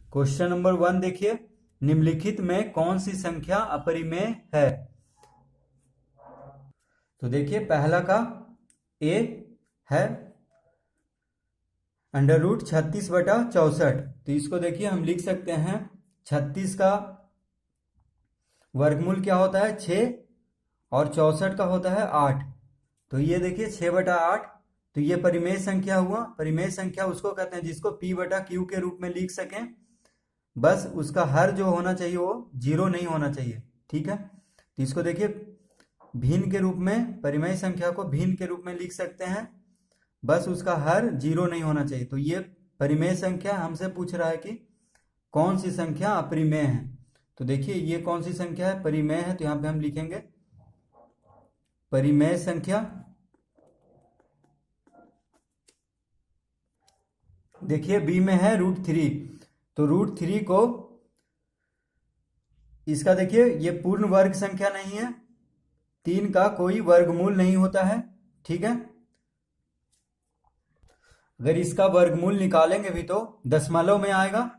Question number 1 देखिए, निम्नलिखित में कौन सी संख्या अपरिमेय है। तो देखिए पहला का ए है √36/64। तो इसको देखिए हम लिख सकते हैं 36 का वर्गमूल क्या होता है 6 और 64 का होता है 8। तो ये देखिए 6/8। तो ये परिमेय संख्या हुआ। परिमेय संख्या उसको कहते हैं जिसको p/q के रूप में लिख सकें, बस उसका हर जो होना चाहिए वो 0 नहीं होना चाहिए। ठीक है, तो इसको देखिए भिन्न के रूप में, परिमेय संख्या को भिन्न के रूप में लिख सकते हैं, बस उसका हर 0 नहीं होना चाहिए। तो ये परिमेय संख्या हमसे पूछ रहा है कि कौन सी संख्या अपरिमेय है। तो देखिए ये कौन सी संख्या है, परिमेय है। तो यहां पे हम लिखेंगे परिमेय संख्या। देखिए बी में है √3। तो √3 को इसका देखिए ये पूर्ण वर्ग संख्या नहीं है, 3 का कोई वर्गमूल नहीं होता है। ठीक है, अगर इसका वर्गमूल निकालेंगे भी तो दशमलव में आएगा।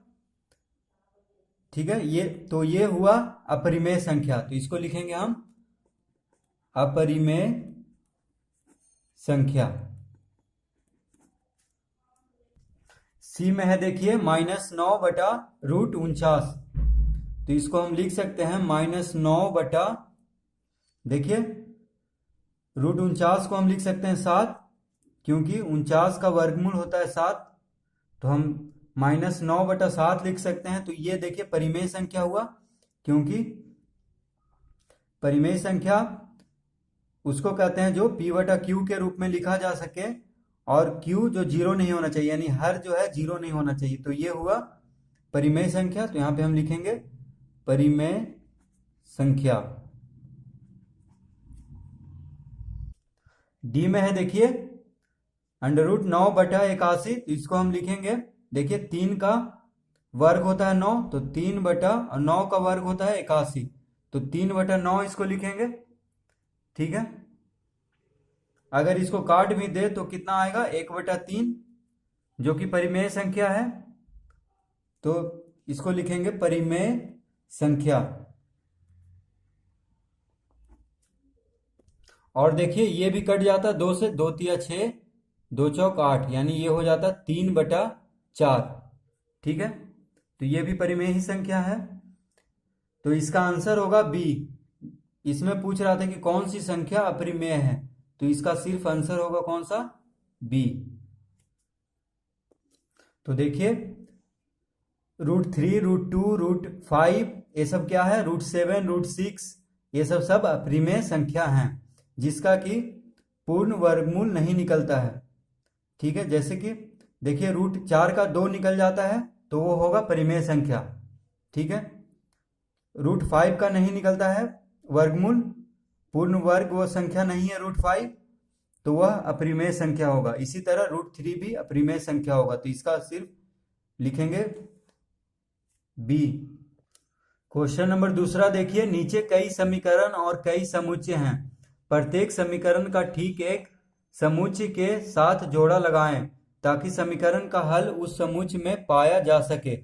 ठीक है, ये हुआ अपरिमेय संख्या। तो इसको लिखेंगे हम अपरिमेय संख्या। सी में है देखिए -9/√49। तो इसको हम लिख सकते हैं -9 देखिए √49 को हम लिख सकते हैं 7, क्योंकि 49 का वर्गमूल होता है 7। तो हम -9/7 लिख सकते हैं। तो ये देखिए परिमेय संख्या हुआ, क्योंकि परिमेय संख्या उसको कहते हैं जो p/q के रूप में लिखा जा सके, और q जो 0 नहीं होना चाहिए, यानी हर जो है 0 नहीं होना चाहिए। तो ये हुआ परिमेय संख्या। तो यहां पे हम लिखेंगे परिमेय संख्या। डी में है देखिए √9/81। तो इसको हम लिखेंगे, देखिए 3 का वर्ग होता है 9, तो 3/9 का वर्ग होता है 81। तो 3/9 इसको लिखेंगे। ठीक है, अगर इसको काट भी दे तो कितना आएगा 1/3, जो कि परिमेय संख्या है। तो इसको लिखेंगे परिमेय संख्या। और देखिए ये भी कट जाता है 2 से, 2 तिया 6, 2 चौक 8, यानी ये हो जाता 3/4। ठीक है, तो ये भी परिमेय ही संख्या है। तो इसका आंसर होगा बी। इसमें पूछ रहा था कि कौन सी संख्या अपरिमेय है, तो इसका सिर्फ आंसर होगा कौन सा, बी। तो देखिए √3, √2, √5 ये सब क्या है, √7, √6 ये सब अपरिमेय संख्या हैं, जिसका कि पूर्ण वर्गमूल नहीं निकलता है। ठीक है, जैसे कि देखिए √4 का 2 निकल जाता है तो वो होगा परिमेय संख्या। ठीक है, √5 का नहीं निकलता है वर्गमूल, पूर्ण वर्ग वो संख्या नहीं है √5, तो वह अपरिमेय संख्या होगा। इसी तरह √3 भी अपरिमेय संख्या होगा। तो इसका सिर्फ लिखेंगे बी। क्वेश्चन नंबर दूसरा देखिए, नीचे कई समीकरण और कई समुच्चय हैं, प्रत्येक समीकरण का ठीक एक समुच्चय के साथ जोड़ा लगाएं ताकि समीकरण का हल उस समुच्चय में पाया जा सके।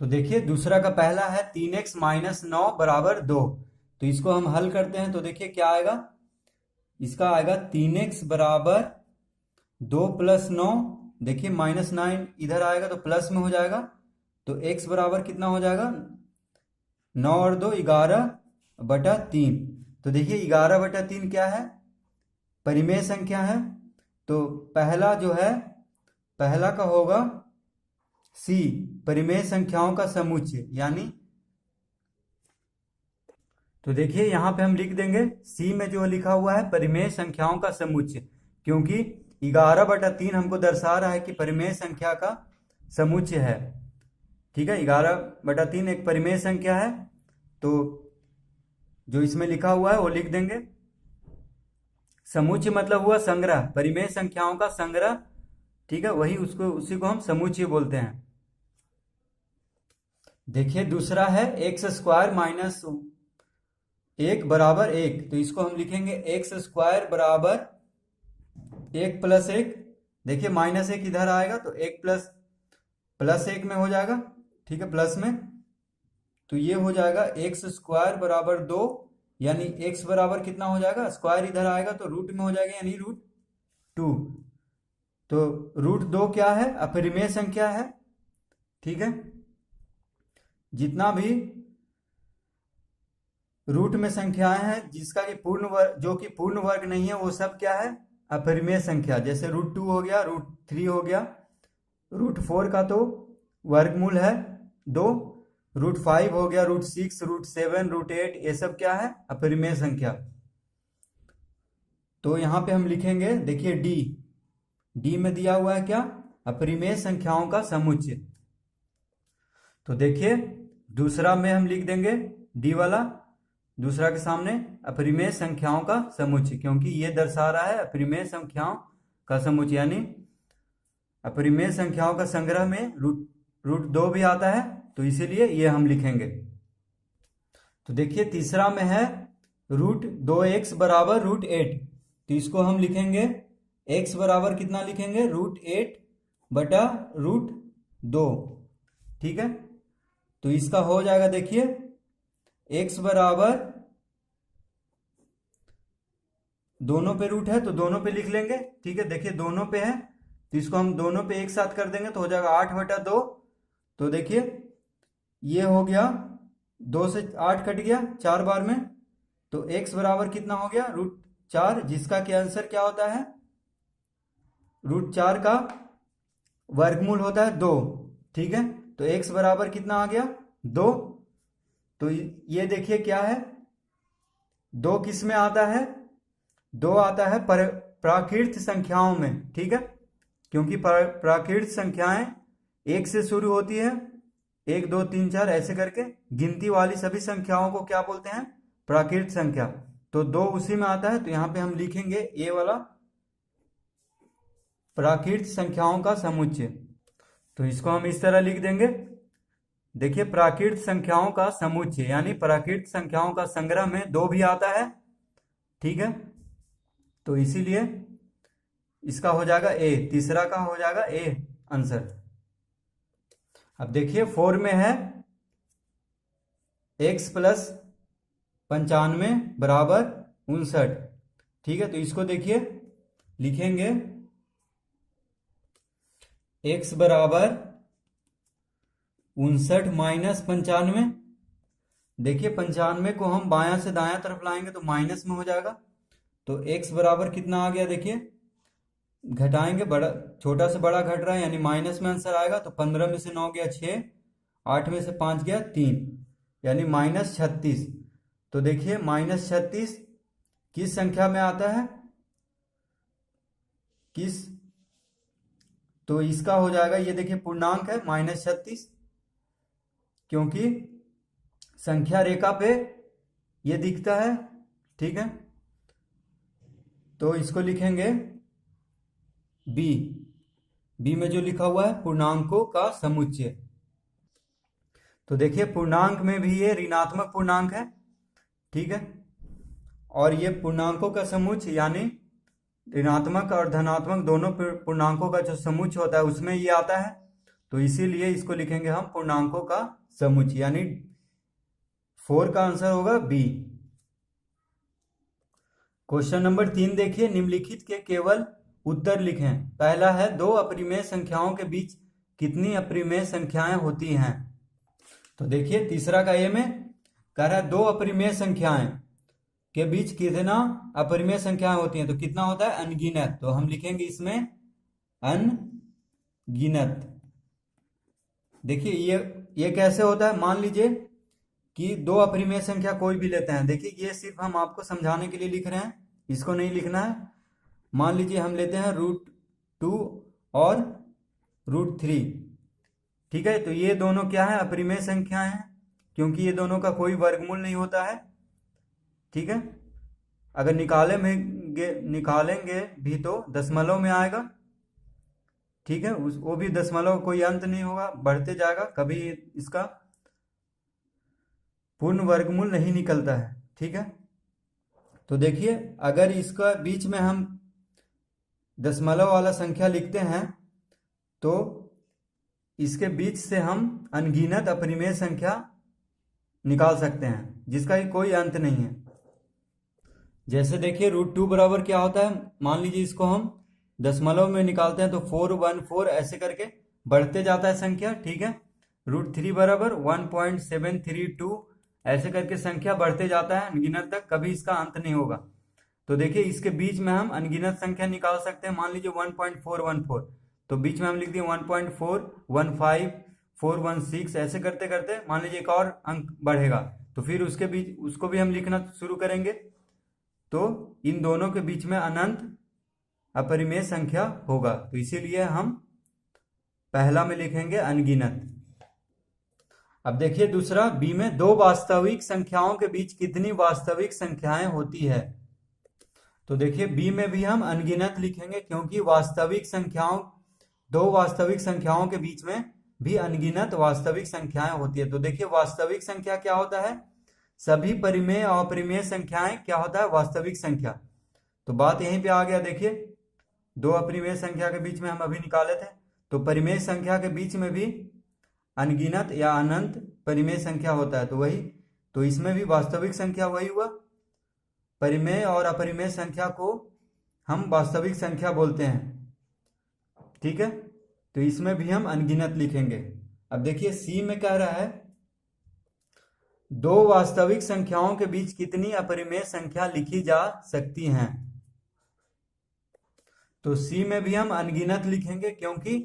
तो देखिए दूसरा का पहला है 3x - 9 = 2। तो इसको हम हल करते हैं। तो देखिए क्या आएगा, इसका आएगा 3x = 2 + 9। देखिए -9 इधर आएगा तो प्लस में हो जाएगा, तो x बराबर कितना हो जाएगा, 9 और 2 11/3। तो देखिए 11/3 क्या है, परिमेय संख्या है। तो पहला जो है, पहला का होगा सी, परिमेय संख्याओं का समुच्चय, यानी तो देखिए यहां पे हम लिख देंगे सी में जो लिखा हुआ है परिमेय संख्याओं का समुच्चय, क्योंकि 11/3 हमको दर्शा रहा है कि परिमेय संख्या का समुच्चय है। ठीक है, 11/3 एक परिमेय संख्या है, तो जो इसमें लिखा हुआ है वो लिख देंगे। समुच्चय मतलब हुआ संग्रह, परिमेय संख्याओं का संग्रह। ठीक है, उसी को हम समुच्चय बोलते हैं। देखिए दूसरा है x² - 1 = 1। तो इसको हम लिखेंगे x² = 1 + 1। देखिए -1 इधर आएगा तो 1 + +1 में हो जाएगा, ठीक है, प्लस में। तो ये हो जाएगा एक्स स्क्वायर बराबर 2, यानी एक्स बराबर कितना हो जाएगा, स्क्वायर इधर आएगा तो रूट में हो जाएगा, यानी √2। तो √2 क्या है, अपरिमेय संख्या है, ठीक है। जितना भी रूट में संख्याएं हैं जिसका कि पूर्ण वर्ग, जो कि पूर्ण वर्ग नहीं है, वो सब क्या है, अपरिमेय संख्या। जैसे √2 हो गया, √3 हो गया, √4 का तो वर्गमूल है 2, √5 हो गया, √6, √7, √8, ये सब क्या है, अपरिमेय संख्या। तो यहाँ पे हम लिखेंगे, देखिए डी में दिया हुआ है क्या, अपरिमेय संख्याओं का समुच्चय। तो देखिए दूसरा में हम लिख देंगे डी वाला, दूसरा के सामने अपरिमेय संख्याओं का समुच्चय, क्योंकि ये दर्शा रहा है अपरिमेय संख्याओं का समुच्चय, यानी अपरिमेय संख्याओं का संग्रह में √2 भी आता है, तो इसीलिए ये हम लिखेंगे। तो देखिए तीसरा में है √2x बराबर √8, तो इसको हम लिखेंगे x बराबर कितना लिखेंगे, √8 बटा √2, ठीक है। तो इसका हो जाएगा, देखिए x बराबर, दोनों पे रूट है तो दोनों पे लिख लेंगे, ठीक है। देखिए दोनों पे है तो इसको हम दोनों पे एक साथ कर देंगे तो हो जाएगा 8/2। तो देखिए ये हो गया, 2 से 8 कट गया 4 बार में, तो x बराबर कितना हो गया, √4, जिसका कि आंसर क्या होता है, √4 का वर्गमूल होता है 2, ठीक है। तो x बराबर कितना आ गया, 2। तो ये देखिए क्या है, 2 किस में आता है, 2 आता है प्राकृत संख्याओं में, ठीक है, क्योंकि प्राकृत संख्याएं 1 से शुरू होती है, 1 2 3 4 ऐसे करके गिनती वाली सभी संख्याओं को क्या बोलते हैं, प्राकृत संख्या। तो 2 उसी में आता है, तो यहाँ पे हम लिखेंगे ये वाला प्राकृत संख्याओं का समुच्चय। तो इसको हम इस तरह लिख देंगे, देखिए प्राकृत संख्याओं का समुच्चय यानी प्राकृत संख्याओं का संग्रह में 2 भी आता है, ठीक है। तो इसीलिए इसका हो जाएगा ए, तीसरा का हो जाएगा ए आंसर। अब देखिए 4 में है x + 95 बराबर 59, ठीक है। तो इसको देखिए लिखेंगे x बराबर 59 - 95। देखिए 95 को हम बायां से दायां तरफ लाएंगे तो माइनस में हो जाएगा, तो x बराबर कितना आ गया, देखिए घटाएंगे, बड़ा छोटा से बड़ा घट रहा है यानी माइनस में आंसर आएगा। तो 15 में से 9 गया 6, 8 में से 5 गया 3, यानी -36। तो देखिए -36 किस संख्या में आता है, किस, तो इसका हो जाएगा, ये देखिए पूर्णांक है -36, क्योंकि संख्या रेखा पे ये दिखता है, ठीक है। तो इसको लिखेंगे बी में जो लिखा हुआ है पूर्णांकों का समुच्चय। तो देखिए पूर्णांक में भी ये ऋणात्मक पूर्णांक है, ठीक है, और ये पूर्णांकों का समुच्चय यानी ऋणात्मक और धनात्मक दोनों पूर्णांकों का जो समुच्चय होता है उसमें ये आता है, तो इसीलिए इसको लिखेंगे हम पूर्णांकों का समुच्चय, यानी 4 का आंसर होगा बी। क्वेश्चन नंबर 3 देखिए, निम्नलिखित के केवल उत्तर लिखें। पहला है 2 अपरिमेय संख्याओं के बीच कितनी अपरिमेय संख्याएं होती हैं। तो देखिए तीसरा का ए में कह रहा है 2 अपरिमेय संख्याएं के बीच कितना अपरिमेय संख्याएं होती हैं, तो कितना होता है, अनगिनत। तो हम लिखेंगे इसमें अनगिनत। देखिए ये कैसे होता है, मान लीजिए कि 2 अपरिमेय संख्या कोई भी लेते हैं, देखिए ये सिर्फ हम आपको समझाने के लिए लिख रहे हैं, इसको नहीं लिखना है। मान लीजिए हम लेते हैं √2 और √3, ठीक है। तो ये दोनों क्या है, अपरिमेय संख्याएं हैं, क्योंकि ये दोनों का कोई वर्गमूल नहीं होता है, ठीक है। अगर निकालेंगे भी तो दशमलव में आएगा, ठीक है, वो भी दशमलव कोई अंत नहीं होगा, बढ़ते जाएगा, कभी इसका पूर्ण वर्गमूल नहीं निकलता है, ठीक है। तो देखिए अगर इसका बीच में हम दशमलव वाला संख्या लिखते हैं तो इसके बीच से हम अनगिनत अपरिमेय संख्या निकाल सकते हैं जिसका कि कोई अंत नहीं है। जैसे देखिए √2 बराबर क्या होता है, मान लीजिए इसको हम दशमलव में निकालते हैं तो 414 ऐसे करके बढ़ते जाता है संख्या, ठीक है। √3 बराबर 1.732 ऐसे करके संख्या बढ़ते जाता है अनगिनत तक, कभी इसका अंत नहीं होगा। तो देखिए इसके बीच में हम अनगिनत संख्या निकाल सकते हैं, मान लीजिए 1.414 तो बीच में हम लिख दिए 1.415 416 ऐसे करते करते मान लीजिए एक और अंक बढ़ेगा तो फिर उसके बीच उसको भी हम लिखना शुरू करेंगे, तो इन दोनों के बीच में अनंत अपरिमेय संख्या होगा। तो इसीलिए हम पहला में लिखेंगे अनगिनत। अब देखिए दूसरा बी में, दो वास्तविक संख्याओं के बीच कितनी वास्तविक संख्याएं होती है। तो देखिए बी में भी हम अनगिनत लिखेंगे क्योंकि दो वास्तविक संख्याओं के बीच में भी अनगिनत वास्तविक संख्याएं होती है। तो देखिए वास्तविक संख्या क्या होता है, सभी परिमेय और अपरिमेय संख्याएं क्या होता है, वास्तविक संख्या। तो बात यहीं पे आ गया, देखिए दो अपरिमेय संख्या के बीच में हम अभी निकाले थे, तो परिमेय संख्या के बीच में भी अनगिनत या अनंत परिमेय संख्या होता है, तो वही, तो इसमें भी वास्तविक संख्या वही हुआ। परिमेय और अपरिमेय संख्या को हम वास्तविक संख्या बोलते हैं, ठीक है। तो इसमें भी हम अनगिनत लिखेंगे। अब देखिए सी में कह रहा है दो वास्तविक संख्याओं के बीच कितनी अपरिमेय संख्या लिखी जा सकती हैं। तो सी में भी हम अनगिनत लिखेंगे क्योंकि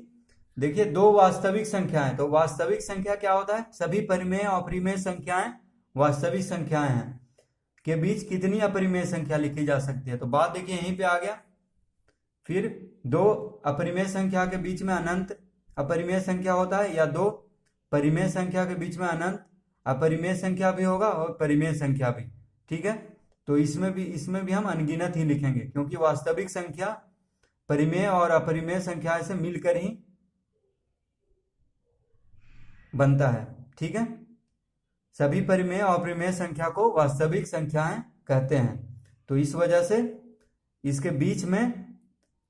देखिए दो वास्तविक संख्याएं, तो वास्तविक संख्या क्या होता है, सभी परिमेय और अपरिमेय संख्याएं वास्तविक संख्याएं हैं, के बीच कितनी अपरिमेय संख्या लिखी जा सकती है। तो बात देखिए यहीं पे आ गया। फिर दो अपरिमेय संख्या के बीच में अनंत अपरिमेय संख्या होता है, या दो परिमेय संख्या के बीच में अनंत अपरिमेय संख्या भी होगा और परिमेय संख्या भी, ठीक है। तो इसमें भी हम अनगिनत ही लिखेंगे क्योंकि वास्तविक संख्या परिमेय और अपरिमेय संख्या से मिलकर ही बनता है, ठीक है। सभी परिमेय और अपरिमेय संख्या को वास्तविक संख्याएं कहते हैं, तो इस वजह से इसके बीच में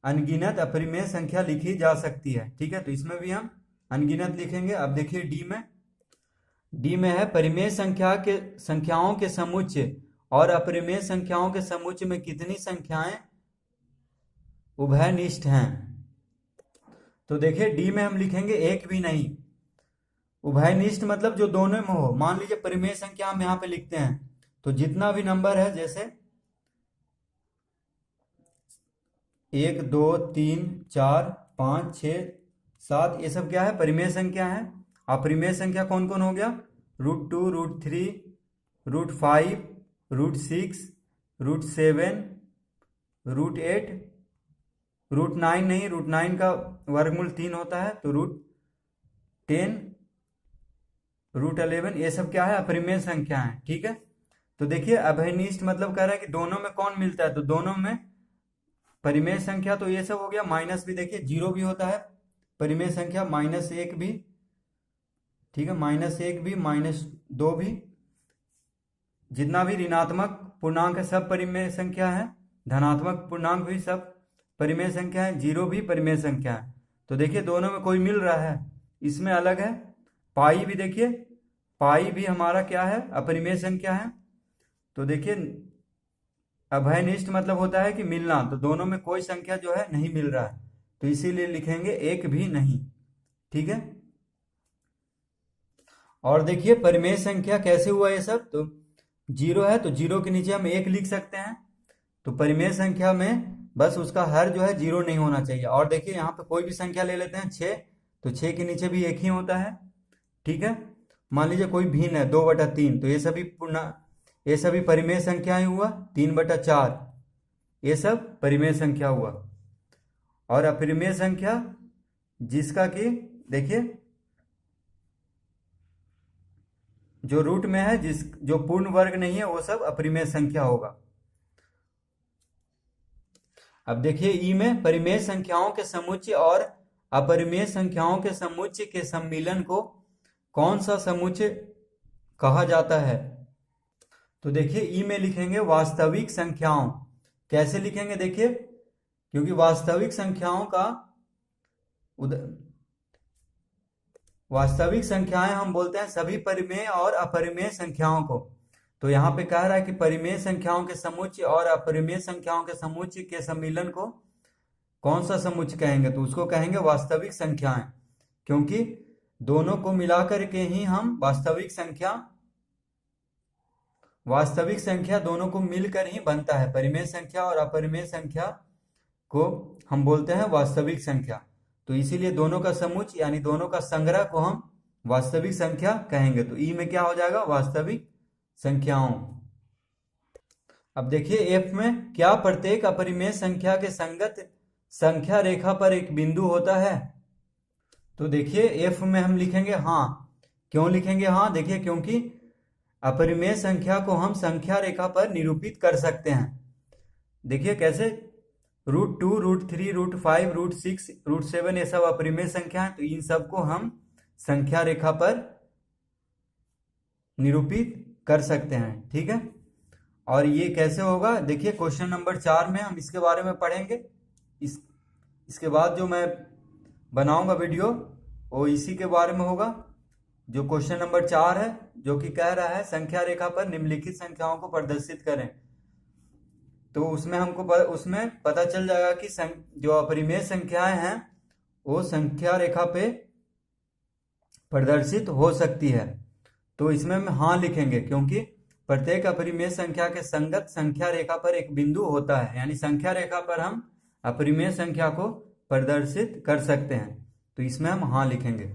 अनगिनत अपरिमेय संख्या लिखी जा सकती है, ठीक है। तो इसमें भी हम अनगिनत लिखेंगे। अब देखिए डी में है परिमेय संख्याओं के समुच्चय और अपरिमेय संख्याओं के समुच्चय में कितनी संख्याएं उभयनिष्ठ हैं। तो देखिए डी में हम लिखेंगे एक भी नहीं। उभयनिष्ठ मतलब जो दोनों में हो, मान लीजिए परिमेय संख्या हम यहाँ पे लिखते हैं तो जितना भी नंबर है, जैसे 1 2 3 4 5 6 7 ये सब क्या है, परिमेय संख्या है। अपरिमेय संख्या कौन कौन हो गया, √2 √3 √5 √6 √7 √8 √9 नहीं, √9 का वर्गमूल 3 होता है, तो √10 √11 ये सब क्या है, अपरिमेय संख्या है, ठीक है। तो देखिए अभयनिष्ठ मतलब कह रहा है कि दोनों में कौन मिलता है, तो दोनों में परिमेय संख्या तो ये सब हो गया, माइनस भी देखिए 0 भी होता है परिमेय संख्या, -1 भी, ठीक है, -1 भी -2 भी, जितना भी ऋणात्मक पूर्णांक है सब परिमेय संख्या है, धनात्मक पूर्णांक भी सब परिमेय संख्या है, 0 भी परिमेय संख्या है। तो देखिए दोनों में कोई मिल रहा है, इसमें अलग है। पाई भी देखिए, पाई भी हमारा क्या है, अपरिमेय संख्या है। तो देखिए अभयनिष्ठ मतलब होता है कि मिलना, तो दोनों में कोई संख्या जो है नहीं मिल रहा है, तो इसीलिए लिखेंगे एक भी नहीं, ठीक है। और देखिए परिमेय संख्या कैसे हुआ ये सब, तो 0 है तो 0 के नीचे हम 1 लिख सकते हैं, तो परिमेय संख्या में बस उसका हर जो है 0 नहीं होना चाहिए। और देखिए यहाँ पे कोई भी संख्या ले लेते हैं 6, तो 6 के नीचे भी 1 ही होता है, ठीक है। मान लीजिए कोई भिन्न है 2/3, तो ये सभी परिमेय संख्या ही हुआ। 3/4 ये सब परिमेय संख्या हुआ। और अपरिमेय संख्या जिसका कि देखिए जो रूट में है, जो पूर्ण वर्ग नहीं है, वो सब अपरिमेय संख्या होगा। अब देखिए ई में परिमेय संख्याओं के समुच्चय और अपरिमेय संख्याओं के समुच्चय के सम्मिलन को कौन सा समुच्चय कहा जाता है। तो देखिए ई में लिखेंगे वास्तविक संख्याओं। कैसे लिखेंगे देखिए, क्योंकि वास्तविक संख्याओं का वास्तविक संख्याएं हम बोलते हैं सभी परिमेय और अपरिमेय संख्याओं को। तो यहाँ पे कह रहा है कि परिमेय संख्याओं के समुच्चय और अपरिमेय संख्याओं के समुच्चय के सम्मिलन को कौन सा समुच्चय कहेंगे, तो उसको कहेंगे वास्तविक संख्याएं, क्योंकि दोनों को मिलाकर के ही हम वास्तविक संख्या दोनों को मिलकर ही बनता है। परिमेय संख्या और अपरिमेय संख्या को हम बोलते हैं वास्तविक संख्या। तो इसीलिए दोनों का समुच्चय यानी दोनों का संग्रह को हम वास्तविक संख्या कहेंगे। तो ई में क्या हो जाएगा, वास्तविक संख्याओं। अब देखिए एफ में, क्या प्रत्येक अपरिमेय संख्या के संगत संख्या रेखा पर एक बिंदु होता है? तो देखिए एफ में हम लिखेंगे हाँ। क्यों लिखेंगे हाँ? देखिए क्योंकि अपरिमेय संख्या को हम संख्या रेखा पर निरूपित कर सकते हैं। देखिए कैसे, √2, √3, √5, √6, √7 ये सब अपरिमेय संख्या है। तो इन सब को हम संख्या रेखा पर निरूपित कर सकते हैं। ठीक है, और ये कैसे होगा, देखिए क्वेश्चन नंबर 4 में हम इसके बारे में पढ़ेंगे। इसके बाद जो मैं बनाऊंगा वीडियो वो इसी के बारे में होगा, जो क्वेश्चन नंबर 4 है, जो कि कह रहा है संख्या रेखा पर निम्नलिखित संख्याओं को प्रदर्शित करें। तो उसमें पता चल जाएगा कि जो अपरिमेय संख्याएं हैं वो संख्या रेखा पे प्रदर्शित हो सकती है। तो इसमें हम हाँ लिखेंगे, क्योंकि प्रत्येक अपरिमेय संख्या के संगत संख्या रेखा पर एक बिंदु होता है, यानी संख्या रेखा पर हम अपरिमेय संख्या को प्रदर्शित कर सकते हैं। तो इसमें हम हाँ लिखेंगे।